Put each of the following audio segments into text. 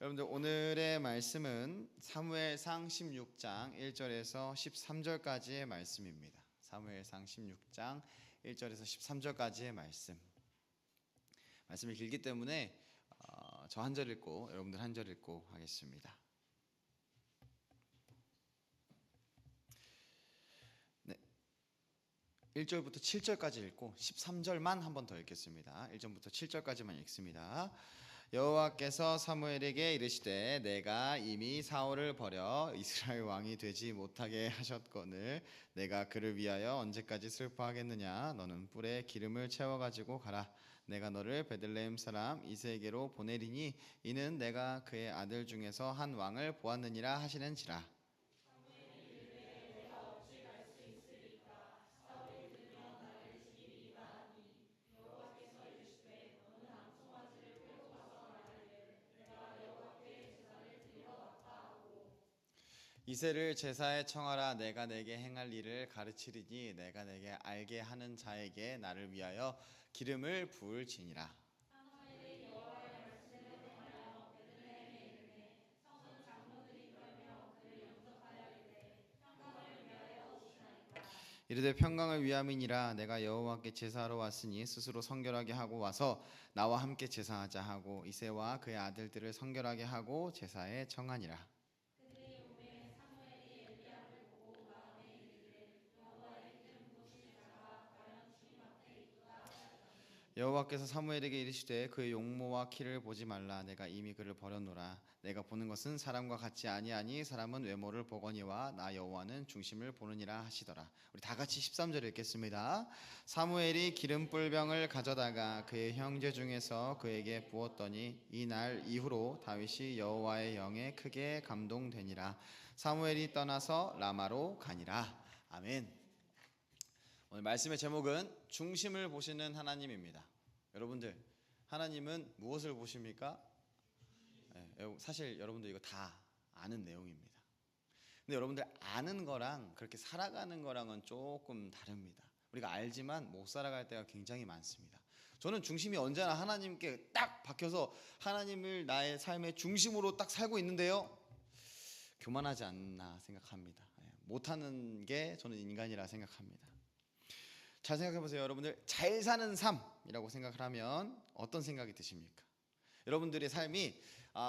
여러분들 오늘의 말씀은 사무엘상 16장 1절에서 13절까지의 말씀입니다. 사무엘상 16장 1절에서 13절까지의 말씀이 길기 때문에 저 한 절 읽고 여러분들 한 절 읽고 하겠습니다. 네, 1절부터 7절까지 읽고 13절만 한 번 더 읽겠습니다. 1절부터 7절까지만 읽습니다. 여호와께서 사무엘에게 이르시되 내가 이미 사울을 버려 이스라엘 왕이 되지 못하게 하셨거늘 내가 그를 위하여 언제까지 슬퍼하겠느냐. 너는 뿔에 기름을 채워 가지고 가라. 내가 너를 베들레헴 사람 이새에게로 보내리니 이는 내가 그의 아들 중에서 한 왕을 보았느니라 하시는지라. 이새를 제사에 청하라. 내가 내게 행할 일을 가르치리니 내가 내게 알게 하는 자에게 나를 위하여 기름을 부을지니라. 이르되 평강을 위함이니라. 내가 여호와께 제사하러 왔으니 스스로 성결하게 하고 와서 나와 함께 제사하자 하고 이새와 그의 아들들을 성결하게 하고 제사에 청하니라. 여호와께서 사무엘에게 이르시되 그의 용모와 키를 보지 말라. 내가 이미 그를 버렸노라. 내가 보는 것은 사람과 같지 아니하니 사람은 외모를 보거니와 나 여호와는 중심을 보느니라 하시더라. 우리 다 같이 13절 읽겠습니다. 사무엘이 기름불병을 가져다가 그의 형제 중에서 그에게 부었더니 이날 이후로 다윗이 여호와의 영에 크게 감동되니라. 사무엘이 떠나서 라마로 가니라. 아멘. 오늘 말씀의 제목은 중심을 보시는 하나님입니다. 여러분들, 하나님은 무엇을 보십니까? 사실 여러분들 이거 다 아는 내용입니다. 근데 여러분들 아는 거랑 그렇게 살아가는 거랑은 조금 다릅니다. 우리가 알지만 못 살아갈 때가 굉장히 많습니다. 저는 중심이 언제나 하나님께 딱 박혀서 하나님을 나의 삶의 중심으로 딱 살고 있는데요, 교만하지 않나 생각합니다. 못하는 게 저는 인간이라 생각합니다. 잘 생각해 보세요. 여러분들, 잘 사는 삶이라고 생각을 하면 어떤 생각이 드십니까? 여러분들의 삶이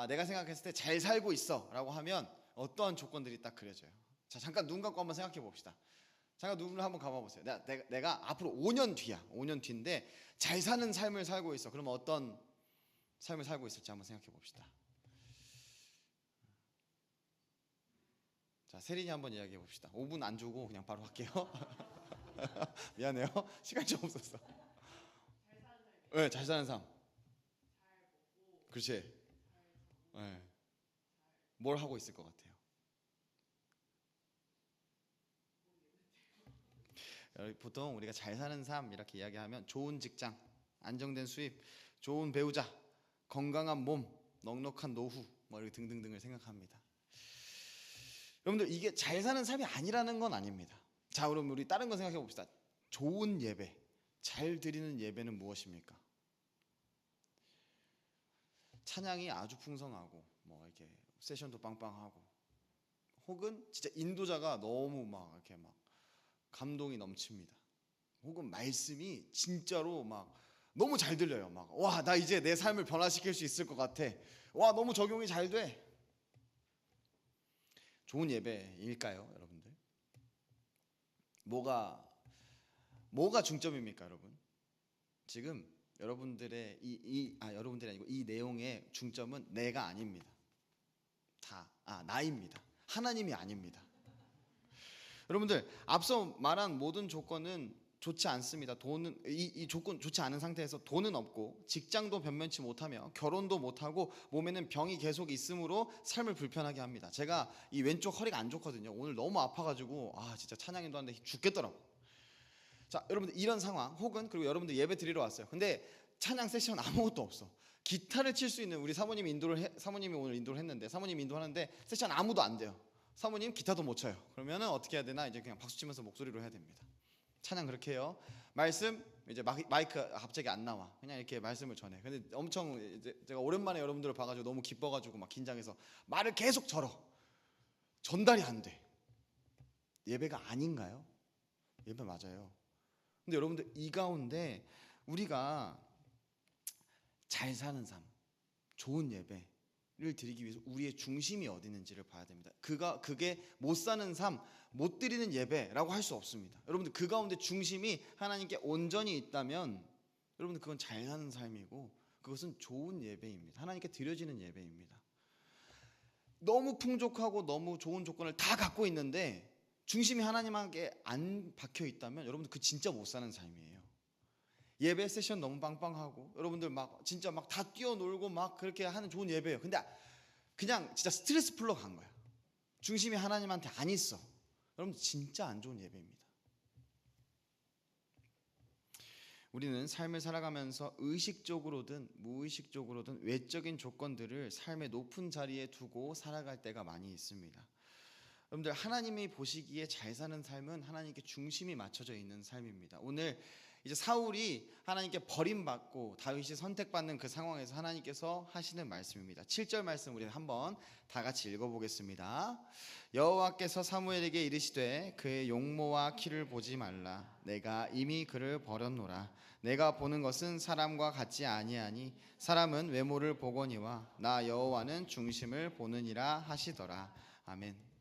내가 생각했을 때 잘 살고 있어 라고 하면 어떠한 조건들이 딱 그려져요? 자, 잠깐 눈 감고 한번 생각해 봅시다. 잠깐 눈을 한번 감아 보세요. 내가 앞으로 5년 뒤야. 5년 뒤인데 잘 사는 삶을 살고 있어. 그러면 어떤 삶을 살고 있을지 한번 생각해 봅시다. 자, 세린이 한번 이야기해 봅시다. 5분 안 주고 그냥 바로 할게요. 미안해요. 시간이 좀 없었어. 잘 사는 삶. 네, 잘 사는 삶. 잘 먹고. 그렇지. 잘 네. 뭘 하고 있을 것 같아요? 보통 우리가 잘 사는 삶 이렇게 이야기하면 좋은 직장, 안정된 수입, 좋은 배우자, 건강한 몸, 넉넉한 노후 뭐 이렇게 등등등을 생각합니다. 여러분들, 이게 잘 사는 삶이 아니라는 건 아닙니다. 자, 그럼 우리 다른 거 생각해 봅시다. 좋은 예배, 잘 드리는 예배는 무엇입니까? 찬양이 아주 풍성하고 뭐 이렇게 세션도 빵빵하고, 혹은 진짜 인도자가 너무 막 이렇게 막 감동이 넘칩니다. 혹은 말씀이 진짜로 막 너무 잘 들려요. 막 와, 나 이제 내 삶을 변화시킬 수 있을 것 같아. 와, 너무 적용이 잘 돼. 좋은 예배일까요, 여러분들? 뭐가 중점입니까, 여러분? 지금 여러분들의 여러분들이 아니고 이 내용의 중점은 내가 아닙니다. 나입니다. 하나님이 아닙니다. 여러분들, 앞서 말한 모든 조건은 좋지 않습니다. 이 조건 좋지 않은 상태에서 돈은 없고 직장도 변변치 못하며 결혼도 못하고 몸에는 병이 계속 있으므로 삶을 불편하게 합니다. 제가 이 왼쪽 허리가 안 좋거든요. 오늘 너무 아파가지고 진짜 찬양인도 하는데 죽겠더라고. 자, 여러분들, 이런 상황, 혹은 그리고 여러분들 예배 드리러 왔어요. 근데 찬양 세션 아무것도 없어. 기타를 칠 수 있는 우리 사모님이 오늘 인도를 했는데, 사모님이 인도하는데 세션 아무도 안 돼요. 사모님 기타도 못 쳐요. 그러면은 어떻게 해야 되나? 이제 그냥 박수 치면서 목소리로 해야 됩니다. 찬양 그렇게 해요. 말씀 이제 마이크 갑자기 안 나와. 그냥 이렇게 말씀을 전해. 근데 엄청 이제 제가 오랜만에 여러분들을 봐가지고 너무 기뻐가지고 막 긴장해서 말을 계속 절어. 전달이 안 돼. 예배가 아닌가요? 예배 맞아요. 근데 여러분들 이 가운데 우리가 잘 사는 삶, 좋은 예배를 드리기 위해서 우리의 중심이 어디 있는지를 봐야 됩니다. 그게 못 사는 삶, 못 드리는 예배라고 할 수 없습니다. 여러분들 그 가운데 중심이 하나님께 온전히 있다면 여러분들 그건 잘 사는 삶이고 그것은 좋은 예배입니다. 하나님께 드려지는 예배입니다. 너무 풍족하고 너무 좋은 조건을 다 갖고 있는데 중심이 하나님께 안 박혀 있다면 여러분들 그 진짜 못 사는 삶이에요. 예배 세션 너무 빵빵하고 여러분들 막 진짜 막 다 뛰어놀고 막 그렇게 하는 좋은 예배예요. 근데 그냥 진짜 스트레스 풀러 간 거야. 중심이 하나님한테 안 있어. 여러분 진짜 안 좋은 예배입니다. 우리는 삶을 살아가면서 의식적으로든 무의식적으로든 외적인 조건들을 삶의 높은 자리에 두고 살아갈 때가 많이 있습니다. 여러분들 하나님이 보시기에 잘 사는 삶은 하나님께 중심이 맞춰져 있는 삶입니다. 오늘 이제 사울이 하나님께 버림받고 다윗이 선택받는 그 상황에서 하나님께서 하시는 말씀입니다. 7절 말씀 우리 한번 다 같이 읽어보겠습니다. 여호와께서 사무엘에게 이르시되 그의 용모와 키를 보지 말라. 내가 이미 그를 버렸노라. 내가 보는 것은 사람과 같지 아니하니 사람은 외모를 보거니와 나 여호와는 중심을 보느니라 하시더라. 아멘.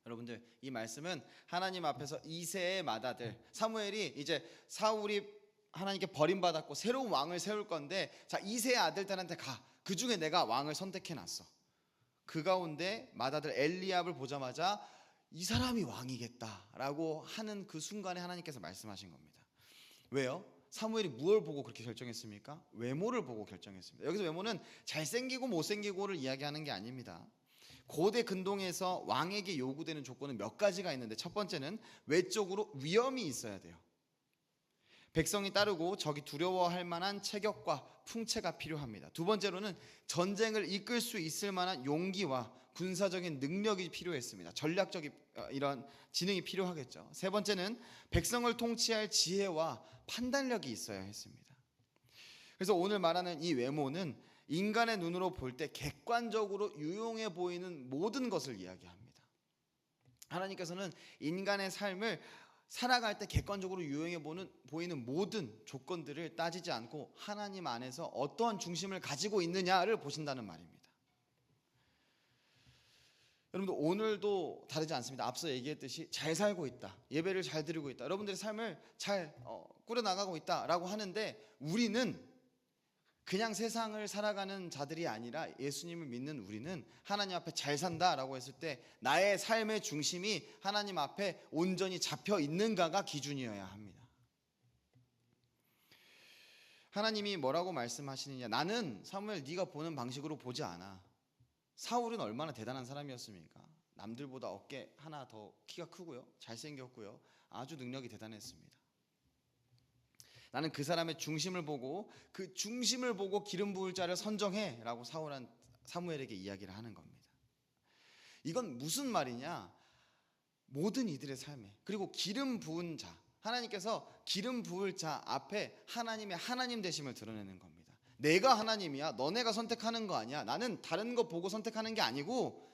여러분들 이 말씀은 하나님 앞에서 이새의 맏아들 사무엘이 이제 사울이 하나님께 버림받았고 새로운 왕을 세울 건데 자 이새의 아들들한테 가. 그 중에 내가 왕을 선택해놨어. 그 가운데 맏아들 엘리압을 보자마자 이 사람이 왕이겠다라고 하는 그 순간에 하나님께서 말씀하신 겁니다. 왜요? 사무엘이 무엇을 보고 그렇게 결정했습니까? 외모를 보고 결정했습니다. 여기서 외모는 잘생기고 못생기고를 이야기하는 게 아닙니다. 고대 근동에서 왕에게 요구되는 조건은 몇 가지가 있는데 첫 번째는 외적으로 위엄이 있어야 돼요. 백성이 따르고 적이 두려워할 만한 체격과 풍채가 필요합니다. 두 번째로는 전쟁을 이끌 수 있을 만한 용기와 군사적인 능력이 필요했습니다. 전략적인 이런 지능이 필요하겠죠. 세 번째는 백성을 통치할 지혜와 판단력이 있어야 했습니다. 그래서 오늘 말하는 이 외모는 인간의 눈으로 볼 때 객관적으로 유용해 보이는 모든 것을 이야기합니다. 하나님께서는 인간의 삶을 살아갈 때 객관적으로 유용해 보이는 모든 조건들을 따지지 않고 하나님 안에서 어떠한 중심을 가지고 있느냐를 보신다는 말입니다. 여러분들 오늘도 다르지 않습니다. 앞서 얘기했듯이 잘 살고 있다. 예배를 잘 드리고 있다. 여러분들의 삶을 잘 꾸려나가고 있다라고 하는데 우리는 그냥 세상을 살아가는 자들이 아니라 예수님을 믿는 우리는 하나님 앞에 잘 산다라고 했을 때 나의 삶의 중심이 하나님 앞에 온전히 잡혀 있는가가 기준이어야 합니다. 하나님이 뭐라고 말씀하시느냐? 나는 사무엘 네가 보는 방식으로 보지 않아. 사울은 얼마나 대단한 사람이었습니까? 남들보다 어깨 하나 더 키가 크고요. 잘생겼고요. 아주 능력이 대단했습니다. 나는 그 사람의 중심을 보고 그 중심을 보고 기름 부을 자를 선정해 라고 사무엘에게 이야기를 하는 겁니다. 이건 무슨 말이냐? 모든 이들의 삶에 그리고 기름 부은 자 하나님께서 기름 부을 자 앞에 하나님의 하나님 되심을 드러내는 겁니다. 내가 하나님이야. 너네가 선택하는 거 아니야. 나는 다른 거 보고 선택하는 게 아니고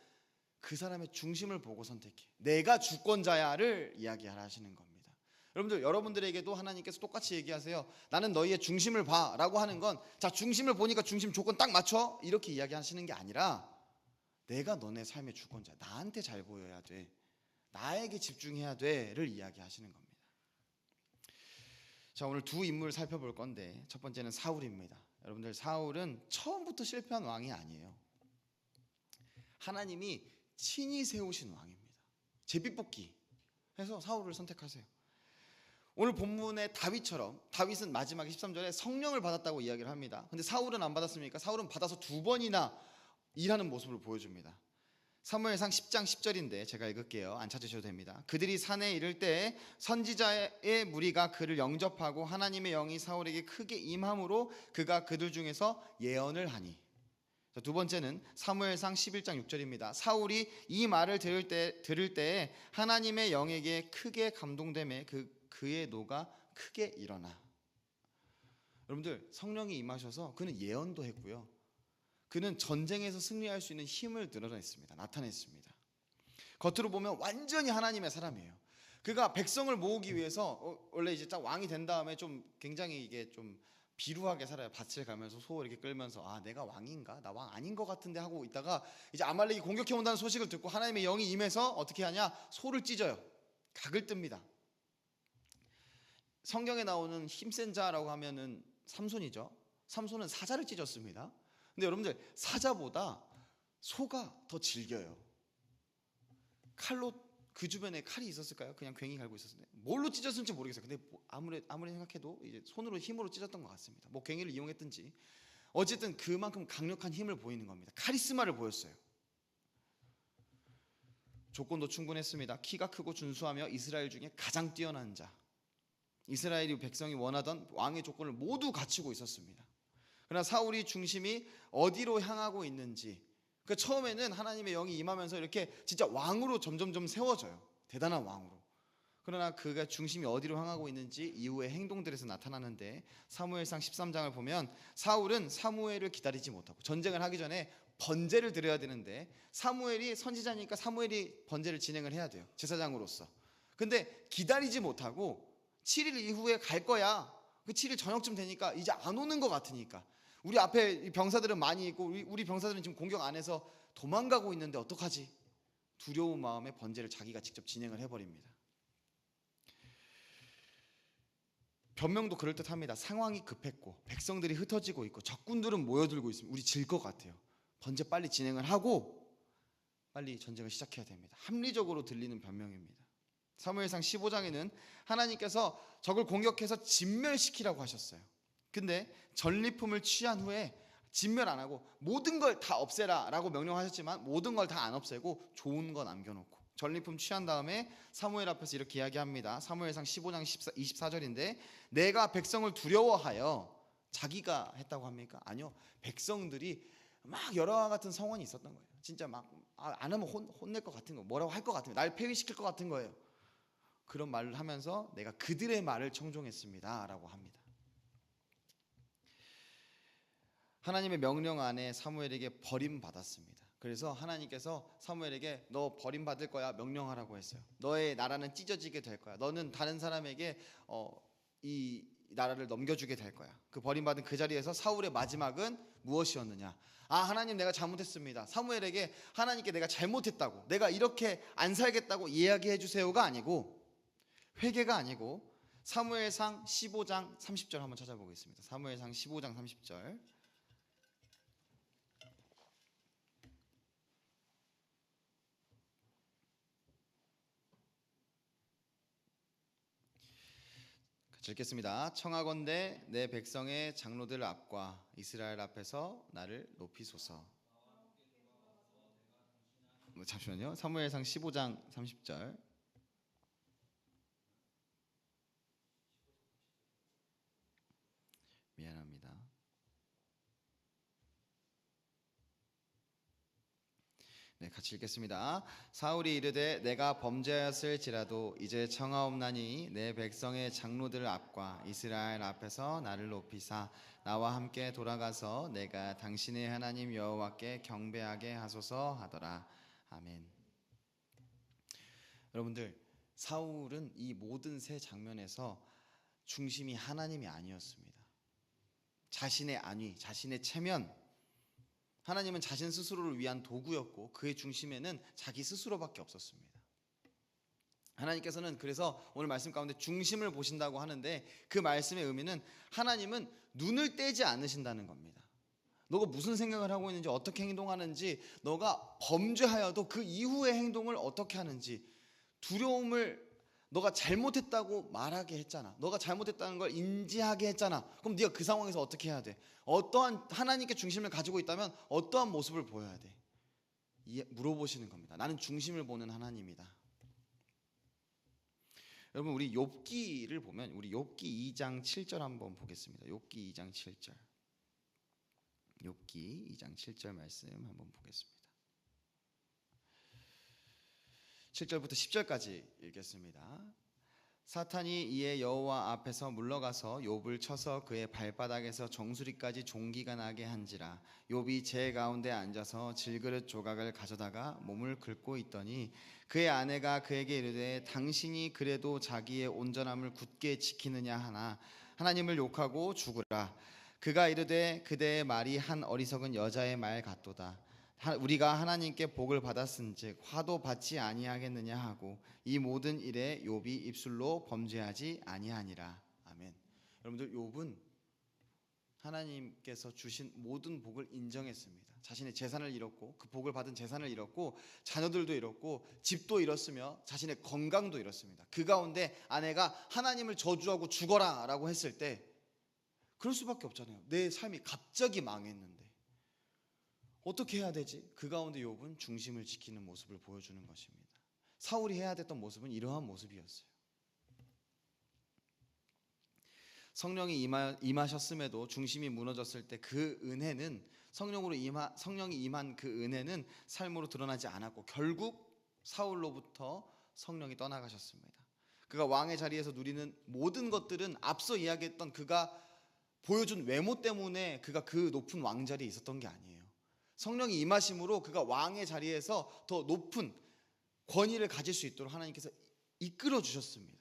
그 사람의 중심을 보고 선택해. 내가 주권자야를 이야기하시는 겁니다. 여러분들에게도 하나님께서 똑같이 얘기하세요. 나는 너희의 중심을 봐 라고 하는 건 자 중심을 보니까 중심 조건 딱 맞춰 이렇게 이야기하시는 게 아니라 내가 너네 삶의 주권자 나한테 잘 보여야 돼 나에게 집중해야 돼를 이야기하시는 겁니다. 자 오늘 두 인물을 살펴볼 건데 첫 번째는 사울입니다. 여러분들 사울은 처음부터 실패한 왕이 아니에요. 하나님이 친히 세우신 왕입니다. 제비뽑기 해서 사울을 선택하세요. 오늘 본문의 다윗처럼 다윗은 마지막 13절에 성령을 받았다고 이야기를 합니다. 근데 사울은 안 받았습니까? 사울은 받아서 두 번이나 일하는 모습을 보여줍니다. 사무엘상 10장 10절인데 제가 읽을게요. 안 찾으셔도 됩니다. 그들이 산에 이를 때 선지자의 무리가 그를 영접하고 하나님의 영이 사울에게 크게 임함으로 그가 그들 중에서 예언을 하니. 두 번째는 사무엘상 11장 6절입니다. 사울이 이 말을 들을 때에 하나님의 영에게 크게 감동되매 그의 노가 크게 일어나. 여러분들, 성령이 임하셔서 그는 예언도 했고요. 그는 전쟁에서 승리할 수 있는 힘을 드러냈습니다. 나타냈습니다. 겉으로 보면 완전히 하나님의 사람이에요. 그가 백성을 모으기 위해서 원래 이제 딱 왕이 된 다음에 좀 굉장히 이게 좀 비루하게 살아요. 밭을 가면서 소 이렇게 끌면서 아, 내가 왕인가? 나 왕 아닌 것 같은데 하고 있다가 이제 아말렉이 공격해 온다는 소식을 듣고 하나님의 영이 임해서 어떻게 하냐? 소를 찢어요. 각을 뜹니다. 성경에 나오는 힘센 자라고 하면은 삼손이죠. 삼손은 사자를 찢었습니다. 근데 여러분들, 사자보다 소가 더 질겨요. 칼로 그 주변에 칼이 있었을까요? 그냥 괜히 갈고 있었는데 뭘로 찢었을지 모르겠어요. 근데 아무리 생각해도 이제 손으로 힘으로 찢었던 것 같습니다. 뭐 괭이를 이용했든지 어쨌든 그만큼 강력한 힘을 보이는 겁니다. 카리스마를 보였어요. 조건도 충분했습니다. 키가 크고 준수하며 이스라엘 중에 가장 뛰어난 자. 이스라엘이 백성이 원하던 왕의 조건을 모두 갖추고 있었습니다. 그러나 사울이 중심이 어디로 향하고 있는지, 그 처음에는 하나님의 영이 임하면서 이렇게 진짜 왕으로 점점점 세워져요. 대단한 왕으로. 그러나 그가 중심이 어디로 향하고 있는지 이후의 행동들에서 나타나는데, 사무엘상 13장을 보면 사울은 사무엘을 기다리지 못하고 전쟁을 하기 전에 번제를 드려야 되는데, 사무엘이 선지자니까 사무엘이 번제를 진행을 해야 돼요. 제사장으로서. 근데 기다리지 못하고 7일 이후에 갈 거야. 그 7일 저녁쯤 되니까 이제 안 오는 것 같으니까, 우리 앞에 병사들은 많이 있고 우리 병사들은 지금 공격 안 해서 도망가고 있는데 어떡하지? 두려운 마음에 번제를 자기가 직접 진행을 해버립니다. 변명도 그럴듯합니다. 상황이 급했고 백성들이 흩어지고 있고 적군들은 모여들고 있습니다. 우리 질 것 같아요. 번제 빨리 진행을 하고 빨리 전쟁을 시작해야 됩니다. 합리적으로 들리는 변명입니다. 사무엘상 15장에는 하나님께서 적을 공격해서 진멸시키라고 하셨어요. 근데 전리품을 취한 후에 진멸 안 하고 모든 걸 다 없애라 라고 명령하셨지만 모든 걸 다 안 없애고 좋은 거 남겨놓고 전리품 취한 다음에 사무엘 앞에서 이렇게 이야기합니다. 사무엘상 15장 24절인데 내가 백성을 두려워하여, 자기가 했다고 합니까? 아니요. 백성들이 막 여러와 같은 성원이 있었던 거예요. 진짜 막 안 하면 혼낼 것 같은 거, 뭐라고 할 것 같은 거, 날 폐위시킬 것 같은 거예요. 그런 말을 하면서 내가 그들의 말을 청종했습니다 라고 합니다. 하나님의 명령 안에 사무엘에게 버림받았습니다. 그래서 하나님께서 사무엘에게 너 버림받을 거야 명령하라고 했어요. 너의 나라는 찢어지게 될 거야. 너는 다른 사람에게 이 나라를 넘겨주게 될 거야. 그 버림받은 그 자리에서 사울의 마지막은 무엇이었느냐? 아, 하나님 내가 잘못했습니다. 사무엘에게 하나님께 내가 잘못했다고, 내가 이렇게 안 살겠다고 이야기해 주세요가 아니고, 회개가 아니고, 사무엘상 15장 30절 한번 찾아보겠습니다. 사무엘상 15장 30절. 읽겠습니다. 청하건대 내 백성의 장로들 앞과 이스라엘 앞에서 나를 높이소서. 잠시만요. 사무엘상 15장 30절. 미안합니다. 네, 같이 읽겠습니다. 사울이 이르되 내가 범죄하였을지라도 이제 청하옵나니 내 백성의 장로들 앞과 이스라엘 앞에서 나를 높이사 나와 함께 돌아가서 내가 당신의 하나님 여호와께 경배하게 하소서 하더라. 아멘. 여러분들, 사울은 이 모든 세 장면에서 중심이 하나님이 아니었습니다. 자신의 안위, 자신의 체면, 하나님은 자신 스스로를 위한 도구였고 그의 중심에는 자기 스스로밖에 없었습니다. 하나님께서는 그래서 오늘 말씀 가운데 중심을 보신다고 하는데, 그 말씀의 의미는 하나님은 눈을 떼지 않으신다는 겁니다. 너가 무슨 생각을 하고 있는지, 어떻게 행동하는지, 너가 범죄하여도 그 이후의 행동을 어떻게 하는지, 두려움을, 너가 잘못했다고 말하게 했잖아, 너가 잘못했다는 걸 인지하게 했잖아. 그럼 네가 그 상황에서 어떻게 해야 돼? 어떠한 하나님께 중심을 가지고 있다면 어떠한 모습을 보여야 돼? 물어보시는 겁니다. 나는 중심을 보는 하나님이다. 여러분, 우리 욥기를 보면 우리 욥기 2장 7절 한번 보겠습니다. 욥기 2장 7절. 욥기 2장 7절 말씀 한번 보겠습니다. 7절부터 10절까지 읽겠습니다. 사탄이 이에 여호와 앞에서 물러가서 욥을 쳐서 그의 발바닥에서 정수리까지 종기가 나게 한지라. 욥이 제 가운데 앉아서 질그릇 조각을 가져다가 몸을 긁고 있더니 그의 아내가 그에게 이르되 당신이 그래도 자기의 온전함을 굳게 지키느냐 하나 하나님을 욕하고 죽으라. 그가 이르되 그대의 말이 한 어리석은 여자의 말 같도다. 우리가 하나님께 복을 받았은즉 화도 받지 아니하겠느냐 하고 이 모든 일에 욥이 입술로 범죄하지 아니하니라. 아멘. 여러분들, 욥은 하나님께서 주신 모든 복을 인정했습니다. 자신의 재산을 잃었고 그 복을 받은 재산을 잃었고 자녀들도 잃었고 집도 잃었으며 자신의 건강도 잃었습니다. 그 가운데 아내가 하나님을 저주하고 죽어라라고 했을 때 그럴 수밖에 없잖아요. 내 삶이 갑자기 망했는데 어떻게 해야 되지? 그 가운데 욥은 중심을 지키는 모습을 보여주는 것입니다. 사울이 해야 됐던 모습은 이러한 모습이었어요. 성령이 임하셨음에도 중심이 무너졌을 때 그 은혜는 성령이 임한 그 은혜는 삶으로 드러나지 않았고 결국 사울로부터 성령이 떠나가셨습니다. 그가 왕의 자리에서 누리는 모든 것들은 앞서 이야기했던 그가 보여준 외모 때문에 그가 그 높은 왕자리에 있었던 게 아니에요. 성령이 임하심으로 그가 왕의 자리에서 더 높은 권위를 가질 수 있도록 하나님께서 이끌어 주셨습니다.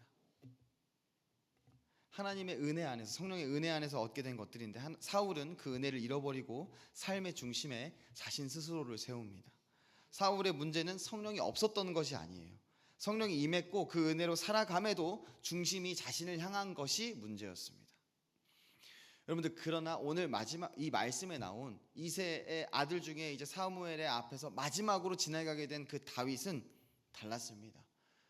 하나님의 은혜 안에서, 성령의 은혜 안에서 얻게 된 것들인데 사울은 그 은혜를 잃어버리고 삶의 중심에 자신 스스로를 세웁니다. 사울의 문제는 성령이 없었던 것이 아니에요. 성령이 임했고 그 은혜로 살아감에도 중심이 자신을 향한 것이 문제였습니다. 여러분들, 그러나 오늘 마지막 이 말씀에 나온 이새의 아들 중에 이제 사무엘의 앞에서 마지막으로 지나가게 된 그 다윗은 달랐습니다.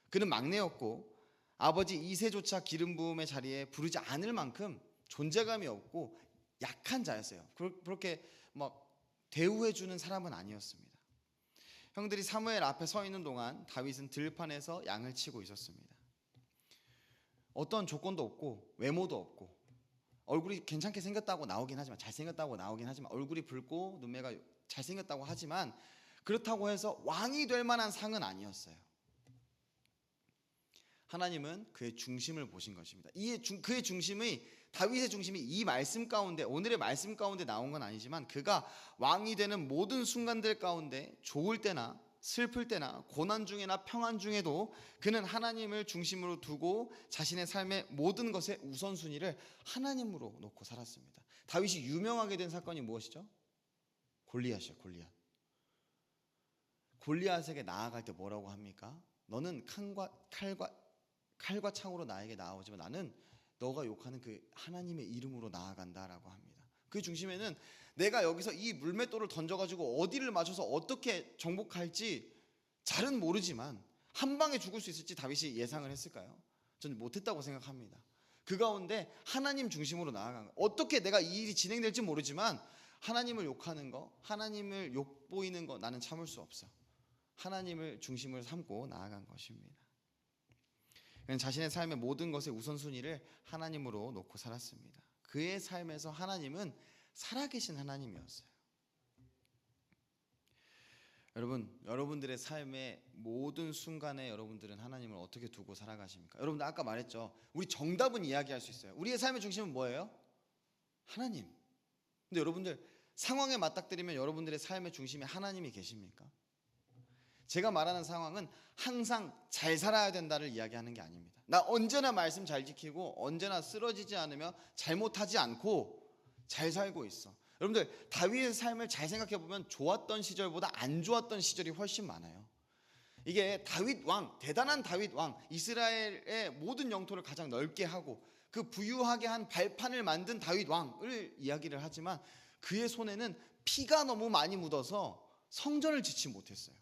그는 막내였고 아버지 이새조차 기름 부음의 자리에 부르지 않을 만큼 존재감이 없고 약한 자였어요. 그렇게 막 대우해주는 사람은 아니었습니다. 형들이 사무엘 앞에 서 있는 동안 다윗은 들판에서 양을 치고 있었습니다. 어떤 조건도 없고 외모도 없고 얼굴이 괜찮게 생겼다고 나오긴 하지만, 잘생겼다고 나오긴 하지만, 얼굴이 붉고 눈매가 잘생겼다고 하지만 그렇다고 해서 왕이 될 만한 상은 아니었어요. 하나님은 그의 중심을 보신 것입니다. 그의 중심이, 다윗의 중심이 이 말씀 가운데, 오늘의 말씀 가운데 나온 건 아니지만 그가 왕이 되는 모든 순간들 가운데 좋을 때나 슬플 때나 고난 중에나 평안 중에도 그는 하나님을 중심으로 두고 자신의 삶의 모든 것의 우선순위를 하나님으로 놓고 살았습니다. 다윗이 유명하게 된 사건이 무엇이죠? 골리앗이요. 골리앗에게 나아갈 때 뭐라고 합니까? 너는 칼과 창으로 나에게 나아오지만 나는 너가 욕하는 그 하나님의 이름으로 나아간다라고 합니다. 그 중심에는 내가 여기서 이 물맷돌을 던져가지고 어디를 맞춰서 어떻게 정복할지 잘은 모르지만 한 방에 죽을 수 있을지 다윗이 예상을 했을까요? 저는 못했다고 생각합니다. 그 가운데 하나님 중심으로 나아간 거. 어떻게 내가 이 일이 진행될지 모르지만 하나님을 욕하는 거, 하나님을 욕보이는 거 나는 참을 수 없어. 하나님을 중심으로 삼고 나아간 것입니다. 그는 자신의 삶의 모든 것의 우선순위를 하나님으로 놓고 살았습니다. 그의 삶에서 하나님은 살아계신 하나님이었어요. 여러분들의 삶의 모든 순간에 여러분들은 하나님을 어떻게 두고 살아가십니까? 여러분들 아까 말했죠. 우리 정답은 이야기할 수 있어요. 우리의 삶의 중심은 뭐예요? 하나님. 근데 여러분들 상황에 맞닥뜨리면 여러분들의 삶의 중심에 하나님이 계십니까? 제가 말하는 상황은 항상 잘 살아야 된다를 이야기하는 게 아닙니다. 나 언제나 말씀 잘 지키고 언제나 쓰러지지 않으며 잘못하지 않고 잘 살고 있어. 여러분들 다윗의 삶을 잘 생각해 보면 좋았던 시절보다 안 좋았던 시절이 훨씬 많아요. 이게 다윗 왕, 대단한 다윗 왕, 이스라엘의 모든 영토를 가장 넓게 하고 그 부유하게 한 발판을 만든 다윗 왕을 이야기를 하지만 그의 손에는 피가 너무 많이 묻어서 성전을 짓지 못했어요.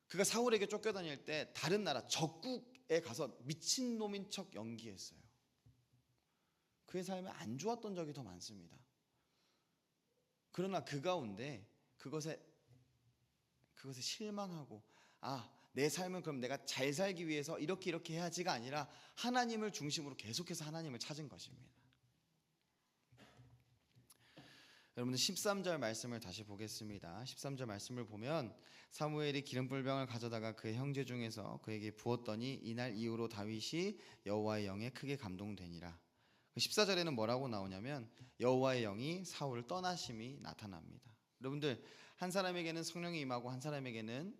그가 사울에게 쫓겨다닐 때 다른 나라 적국에 가서 미친놈인 척 연기했어요. 그의 삶에 안 좋았던 적이 더 많습니다. 그러나 그 가운데 그것에 실망하고 내 삶은 그럼 내가 잘 살기 위해서 이렇게 해야지가 아니라 하나님을 중심으로 계속해서 하나님을 찾은 것입니다. 여러분들 13절 말씀을 다시 보겠습니다. 13절 말씀을 보면 사무엘이 기름불병을 가져다가 그의 형제 중에서 그에게 부었더니 이날 이후로 다윗이 여호와의 영에 크게 감동되니라. 14절에는 뭐라고 나오냐면 여호와의 영이 사울을 떠나심이 나타납니다. 여러분들 한 사람에게는 성령이 임하고 한 사람에게는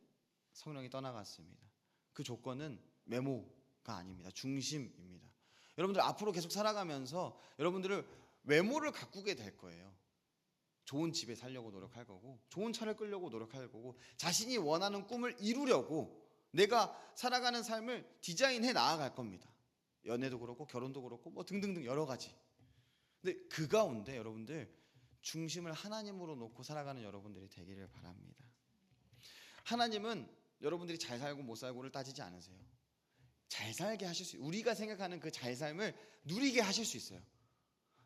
성령이 떠나갔습니다. 그 조건은 외모가 아닙니다. 중심입니다. 여러분들 앞으로 계속 살아가면서 여러분들을 외모를 가꾸게 될 거예요. 좋은 집에 살려고 노력할 거고 좋은 차를 끌려고 노력할 거고 자신이 원하는 꿈을 이루려고 내가 살아가는 삶을 디자인해 나아갈 겁니다. 연애도 그렇고 결혼도 그렇고 뭐 등등등 여러 가지. 근데 그 가운데 여러분들 중심을 하나님으로 놓고 살아가는 여러분들이 되기를 바랍니다. 하나님은 여러분들이 잘 살고 못 살고를 따지지 않으세요. 잘 살게 하실 수 있어요. 우리가 생각하는 그 잘 삶을 누리게 하실 수 있어요.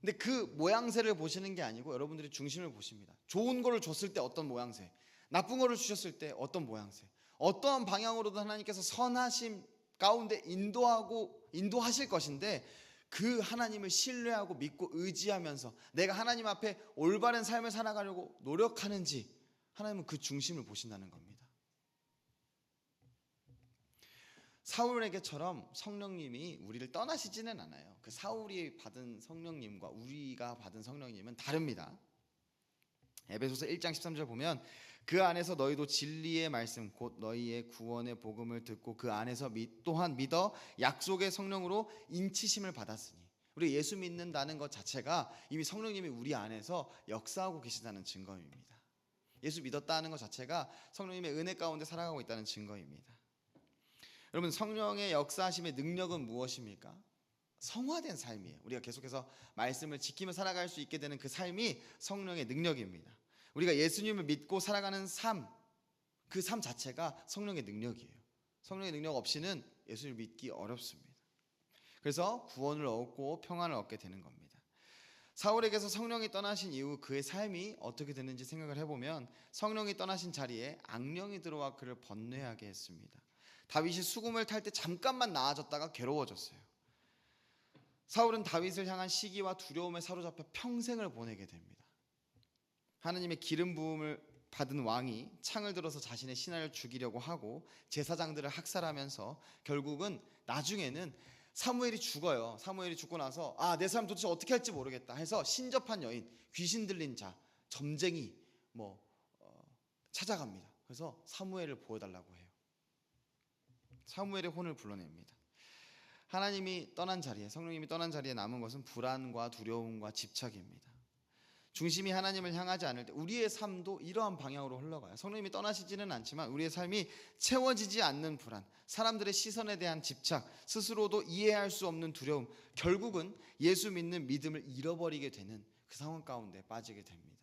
근데 그 모양새를 보시는 게 아니고 여러분들이 중심을 보십니다. 좋은 거를 줬을 때 어떤 모양새, 나쁜 거를 주셨을 때 어떤 모양새, 어떠한 방향으로도 하나님께서 선하심 가운데 인도하실 것인데 그 하나님을 신뢰하고 믿고 의지하면서 내가 하나님 앞에 올바른 삶을 살아가려고 노력하는지 하나님은 그 중심을 보신다는 겁니다. 사울에게처럼 성령님이 우리를 떠나시지는 않아요. 그 사울이 받은 성령님과 우리가 받은 성령님은 다릅니다. 에베소서 1장 13절 보면 그 안에서 너희도 진리의 말씀 곧 너희의 구원의 복음을 듣고 그 안에서 또한 믿어 약속의 성령으로 인치심을 받았으니 우리 예수 믿는다는 것 자체가 이미 성령님이 우리 안에서 역사하고 계시다는 증거입니다. 예수 믿었다는 것 자체가 성령님의 은혜 가운데 살아가고 있다는 증거입니다. 여러분 성령의 역사하심의 능력은 무엇입니까? 성화된 삶이에요. 우리가 계속해서 말씀을 지키며 살아갈 수 있게 되는 그 삶이 성령의 능력입니다. 우리가 예수님을 믿고 살아가는 삶, 그 삶 자체가 성령의 능력이에요. 성령의 능력 없이는 예수를 믿기 어렵습니다. 그래서 구원을 얻고 평안을 얻게 되는 겁니다. 사울에게서 성령이 떠나신 이후 그의 삶이 어떻게 됐는지 생각을 해보면 성령이 떠나신 자리에 악령이 들어와 그를 번뇌하게 했습니다. 다윗이 수금을 탈 때 잠깐만 나아졌다가 괴로워졌어요. 사울은 다윗을 향한 시기와 두려움에 사로잡혀 평생을 보내게 됩니다. 하나님의 기름 부음을 받은 왕이 창을 들어서 자신의 신하를 죽이려고 하고 제사장들을 학살하면서 결국은 나중에는 사무엘이 죽어요. 사무엘이 죽고 나서 내 삶 도대체 어떻게 할지 모르겠다 해서 신접한 여인, 귀신 들린 자, 점쟁이 찾아갑니다. 그래서 사무엘을 보여달라고 해요. 사무엘의 혼을 불러냅니다. 하나님이 떠난 자리에, 성령님이 떠난 자리에 남은 것은 불안과 두려움과 집착입니다. 중심이 하나님을 향하지 않을 때 우리의 삶도 이러한 방향으로 흘러가요. 성령님이 떠나시지는 않지만 우리의 삶이 채워지지 않는 불안, 사람들의 시선에 대한 집착, 스스로도 이해할 수 없는 두려움, 결국은 예수 믿는 믿음을 잃어버리게 되는 그 상황 가운데 빠지게 됩니다.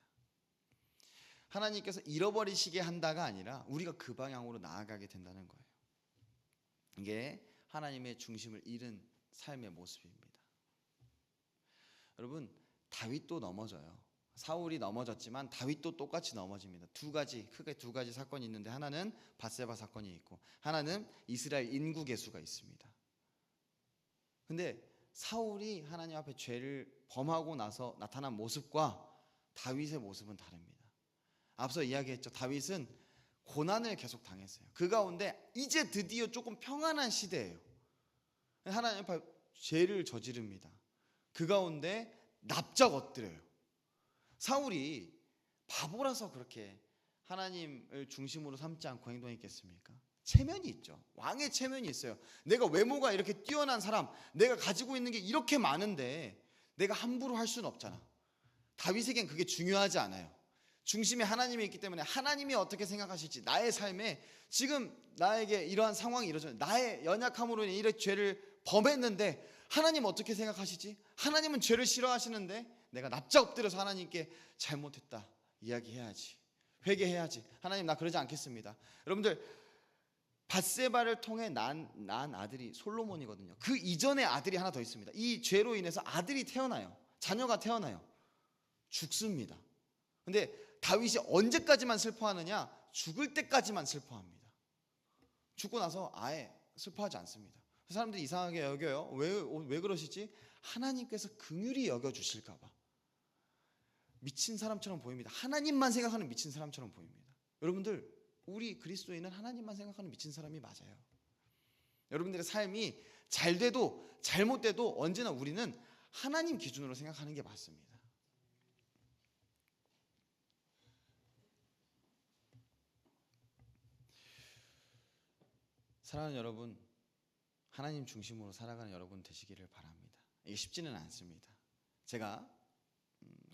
하나님께서 잃어버리시게 한다가 아니라 우리가 그 방향으로 나아가게 된다는 거예요. 이게 하나님의 중심을 잃은 삶의 모습입니다. 여러분, 다윗도 넘어져요. 사울이 넘어졌지만 다윗도 똑같이 넘어집니다. 크게 두 가지 사건이 있는데 하나는 밧세바 사건이 있고 하나는 이스라엘 인구 개수가 있습니다. 근데 사울이 하나님 앞에 죄를 범하고 나서 나타난 모습과 다윗의 모습은 다릅니다. 앞서 이야기했죠. 다윗은 고난을 계속 당했어요. 그 가운데 이제 드디어 조금 평안한 시대예요. 하나님 앞에 죄를 저지릅니다. 그 가운데 납작 엎드려요. 사울이 바보라서 그렇게 하나님을 중심으로 삼지 않고 행동했겠습니까? 체면이 있죠. 왕의 체면이 있어요. 내가 외모가 이렇게 뛰어난 사람, 내가 가지고 있는 게 이렇게 많은데 내가 함부로 할 수는 없잖아. 다윗에겐 그게 중요하지 않아요. 중심에 하나님이 있기 때문에 하나님이 어떻게 생각하실지, 나의 삶에 지금 나에게 이러한 상황이 이루어져요. 나의 연약함으로 인해 이런 죄를 범했는데 하나님 어떻게 생각하시지? 하나님은 죄를 싫어하시는데 내가 납작 엎드려서 하나님께 잘못했다 이야기해야지, 회개해야지. 하나님 나 그러지 않겠습니다. 여러분들 밧세바를 통해 난 아들이 솔로몬이거든요. 그 이전에 아들이 하나 더 있습니다. 이 죄로 인해서 아들이 태어나요. 자녀가 태어나요. 죽습니다. 근데 다윗이 언제까지만 슬퍼하느냐? 죽을 때까지만 슬퍼합니다. 죽고 나서 아예 슬퍼하지 않습니다. 사람들이 이상하게 여겨요. 왜 그러시지? 하나님께서 긍휼히 여겨주실까 봐. 미친 사람처럼 보입니다. 하나님만 생각하는 미친 사람처럼 보입니다. 여러분들, 우리 그리스도인은 하나님만 생각하는 미친 사람이 맞아요. 여러분들의 삶이 잘 돼도 잘못돼도 언제나 우리는 하나님 기준으로 생각하는 게 맞습니다. 사랑하는 여러분, 하나님 중심으로 살아가는 여러분 되시기를 바랍니다. 이게 쉽지는 않습니다. 제가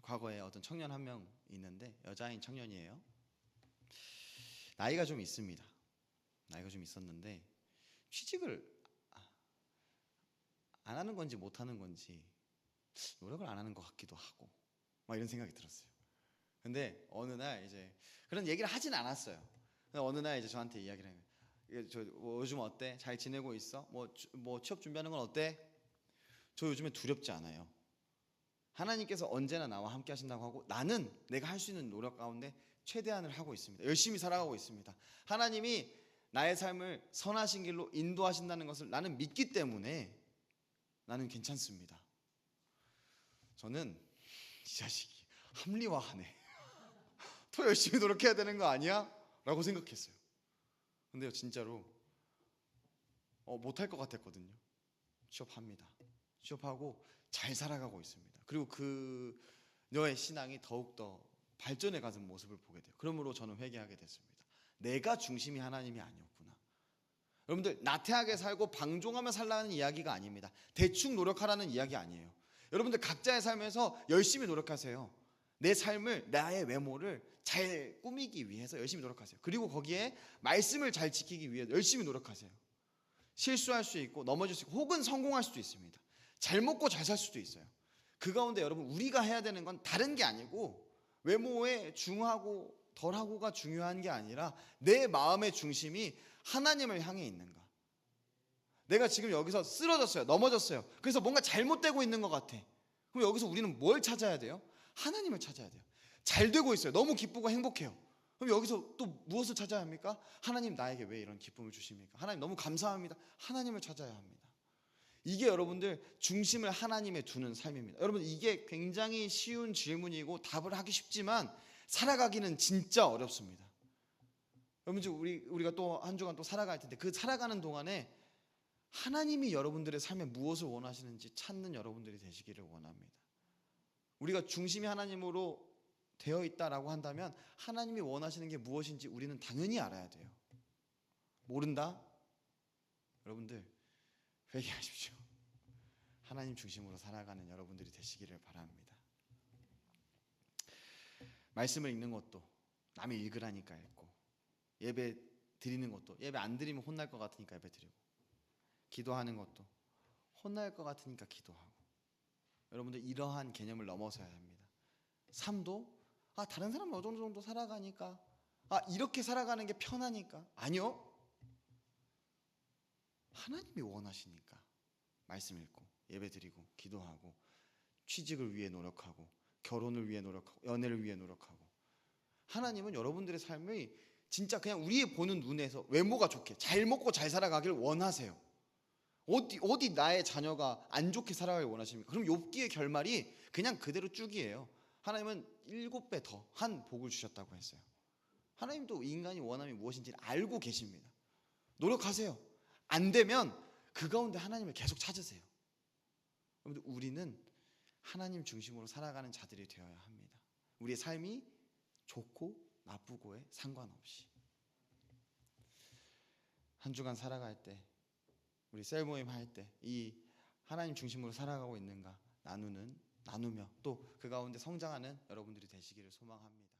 과거에 어떤 청년 한 명 있는데, 여자인 청년이에요. 나이가 좀 있습니다. 나이가 좀 있었는데 취직을 안 하는 건지 못 하는 건지 노력을 안 하는 것 같기도 하고 막 이런 생각이 들었어요. 근데 어느 날 이제 그런 얘기를 하진 않았어요. 근데 어느 날 이제 저한테 이야기를 해요. 뭐 요즘 어때? 잘 지내고 있어? 뭐 취업 준비하는 건 어때? 저 요즘에 두렵지 않아요. 하나님께서 언제나 나와 함께 하신다고 하고, 나는 내가 할 수 있는 노력 가운데 최대한을 하고 있습니다. 열심히 살아가고 있습니다. 하나님이 나의 삶을 선하신 길로 인도하신다는 것을 나는 믿기 때문에 나는 괜찮습니다. 저는 이 자식이 합리화하네. 더 열심히 노력해야 되는 거 아니야? 라고 생각했어요. 근데요, 진짜로 못할 것 같았거든요. 취업합니다. 취업하고 잘 살아가고 있습니다. 그리고 그녀의 신앙이 더욱더 발전해가는 모습을 보게 돼요. 그러므로 저는 회개하게 됐습니다. 내가 중심이 하나님이 아니었구나. 여러분들, 나태하게 살고 방종하며 살라는 이야기가 아닙니다. 대충 노력하라는 이야기 아니에요. 여러분들 각자의 삶에서 열심히 노력하세요. 내 삶을, 나의 외모를 잘 꾸미기 위해서 열심히 노력하세요. 그리고 거기에 말씀을 잘 지키기 위해 열심히 노력하세요. 실수할 수 있고 넘어질 수 있고 혹은 성공할 수도 있습니다. 잘 먹고 잘 살 수도 있어요. 그 가운데 여러분, 우리가 해야 되는 건 다른 게 아니고 외모에 중하고 덜하고가 중요한 게 아니라 내 마음의 중심이 하나님을 향해 있는가. 내가 지금 여기서 쓰러졌어요. 넘어졌어요. 그래서 뭔가 잘못되고 있는 것 같아. 그럼 여기서 우리는 뭘 찾아야 돼요? 하나님을 찾아야 돼요. 잘 되고 있어요. 너무 기쁘고 행복해요. 그럼 여기서 또 무엇을 찾아야 합니까? 하나님, 나에게 왜 이런 기쁨을 주십니까? 하나님, 너무 감사합니다. 하나님을 찾아야 합니다. 이게 여러분들 중심을 하나님에 두는 삶입니다. 여러분, 이게 굉장히 쉬운 질문이고 답을 하기 쉽지만 살아가기는 진짜 어렵습니다. 여러분, 우리가 또 한 주간 또 살아갈 텐데 그 살아가는 동안에 하나님이 여러분들의 삶에 무엇을 원하시는지 찾는 여러분들이 되시기를 원합니다. 우리가 중심이 하나님으로 되어 있다라고 한다면 하나님이 원하시는 게 무엇인지 우리는 당연히 알아야 돼요. 모른다? 여러분들, 회개하십시오. 하나님 중심으로 살아가는 여러분들이 되시기를 바랍니다. 말씀을 읽는 것도 남이 읽으라니까 읽고, 예배 드리는 것도 예배 안 드리면 혼날 것 같으니까 예배 드리고, 기도하는 것도 혼날 것 같으니까 기도하고. 여러분들, 이러한 개념을 넘어서야 합니다. 삶도 다른 사람은 어느 정도 살아가니까, 이렇게 살아가는 게 편하니까. 아니요. 하나님이 원하시니까 말씀 읽고 예배 드리고 기도하고 취직을 위해 노력하고 결혼을 위해 노력하고 연애를 위해 노력하고. 하나님은 여러분들의 삶이 진짜 그냥 우리의 보는 눈에서 외모가 좋게 잘 먹고 잘 살아가길 원하세요. 어디 나의 자녀가 안 좋게 살아가길 원하십니까? 그럼 욥기의 결말이 그냥 그대로 쭉이에요. 하나님은 7배 더 한 복을 주셨다고 했어요. 하나님도 인간이 원함이 무엇인지 알고 계십니다. 노력하세요. 안 되면 그 가운데 하나님을 계속 찾으세요. 여러분들, 우리는 하나님 중심으로 살아가는 자들이 되어야 합니다. 우리의 삶이 좋고 나쁘고에 상관없이. 한 주간 살아갈 때, 우리 셀 모임 할 때 이 하나님 중심으로 살아가고 있는가 나누며 또 그 가운데 성장하는 여러분들이 되시기를 소망합니다.